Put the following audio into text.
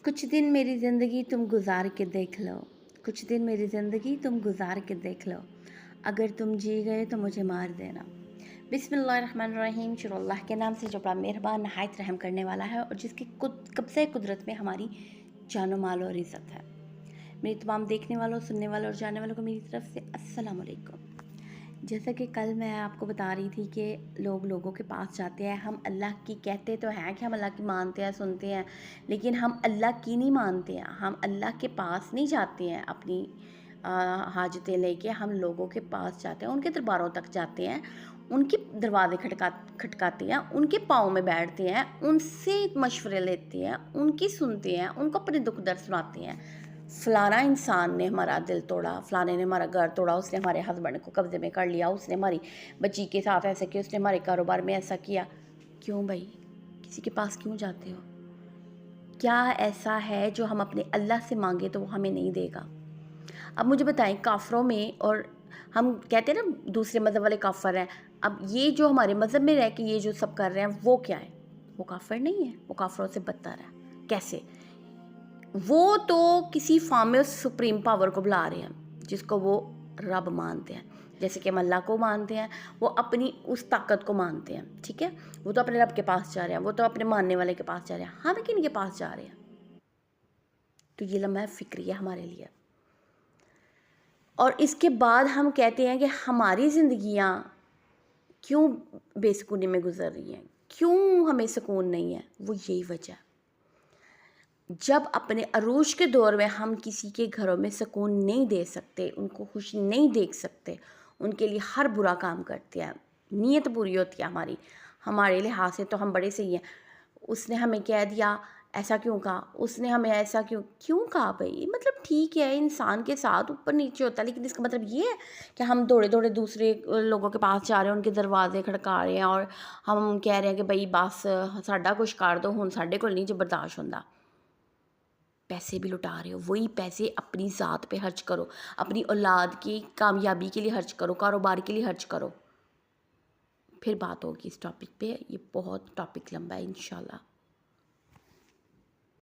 कुछ दिन मेरी ज़िंदगी तुम गुजार के देख लो, कुछ दिन मेरी ज़िंदगी तुम गुजार के देख लो, अगर तुम जी गए तो मुझे मार देना। बिस्मिल्लाहिर्रहमानिर्रहीम। शुरू अल्लाह के नाम से जो बड़ा मेहरबान नहायत रहम करने वाला है और जिसकी कब्ज़े कुदरत में हमारी जानो माल और इज़्ज़त है। मेरी तमाम देखने वालों, सुनने वालों और जानने वालों को मेरी तरफ से अस्सलाम वालेकुम। जैसा कि कल मैं आपको बता रही थी कि लोग लोगों के पास जाते हैं, हम अल्लाह की कहते तो हैं कि हम अल्लाह की मानते हैं, सुनते हैं, लेकिन हम अल्लाह की नहीं मानते हैं। हम अल्लाह के पास नहीं जाते हैं अपनी हाजतें लेके, हम लोगों के पास जाते हैं, उनके दरबारों तक जाते हैं, उनके दरवाजे खटकाते हैं, उनके पाँव में बैठते हैं, उनसे मशवरे लेते हैं, उनकी सुनते हैं, उनको अपने दुख दर्द सुनाते हैं। फ़लाना इंसान ने हमारा दिल तोड़ा, फ़लाने ने हमारा घर तोड़ा, उसने हमारे हस्बैंड को कब्ज़े में कर लिया, उसने हमारी बच्ची के साथ ऐसा किया, उसने हमारे कारोबार में ऐसा किया। क्यों भाई, किसी के पास क्यों जाते हो? क्या ऐसा है जो हम अपने अल्लाह से मांगे तो वो हमें नहीं देगा? अब मुझे बताएं, काफ़रों में, और हम कहते हैं ना दूसरे मज़हब वाले काफ़र हैं, अब ये जो हमारे मज़हब में रह के ये जो सब कर रहे हैं वो क्या है? वो काफ़र नहीं है, वो काफ़रों से बदतर है। कैसे? वो तो किसी फार्मर सुप्रीम पावर को बुला रहे हैं जिसको वो रब मानते हैं। जैसे कि हम अल्लाह को मानते हैं, वो अपनी उस ताकत को मानते हैं, ठीक है। वो तो अपने रब के पास जा रहे हैं, वो तो अपने मानने वाले के पास जा रहे हैं, हम किन के पास जा रहे हैं? तो ये लम्हा फ़िक्री है हमारे लिए। और इसके बाद हम कहते हैं कि हमारी ज़िंदगियाँ क्यों बेसुकूनी में गुजर रही हैं, क्यों हमें सुकून नहीं है। वो यही वजह है, जब अपने अरूज के दौर में हम किसी के घरों में सुकून नहीं दे सकते, उनको खुश नहीं देख सकते, उनके लिए हर बुरा काम करते हैं, नीयत बुरी होती है हमारी, हमारे लिहाज से तो हम बड़े सही हैं। उसने हमें कह दिया, ऐसा क्यों कहा, उसने हमें ऐसा क्यों क्यों कहा भाई? मतलब ठीक है, इंसान के साथ ऊपर नीचे होता है, लेकिन इसका मतलब ये है कि हम दौड़े दौड़े दूसरे लोगों के पास जा रहे हैं, उनके दरवाजे खड़का रहे हैं और हम कह रहे हैं कि भाई बस साडा कुछ कर दो, हुण साडे कोल नहीं जो बर्दाश्त होंदा। पैसे भी लुटा रहे हो, वही पैसे अपनी ज़ात पे खर्च करो, अपनी औलाद की कामयाबी के लिए खर्च करो, कारोबार के लिए खर्च करो। फिर बात होगी इस टॉपिक पे, ये बहुत टॉपिक लंबा है इंशाल्लाह।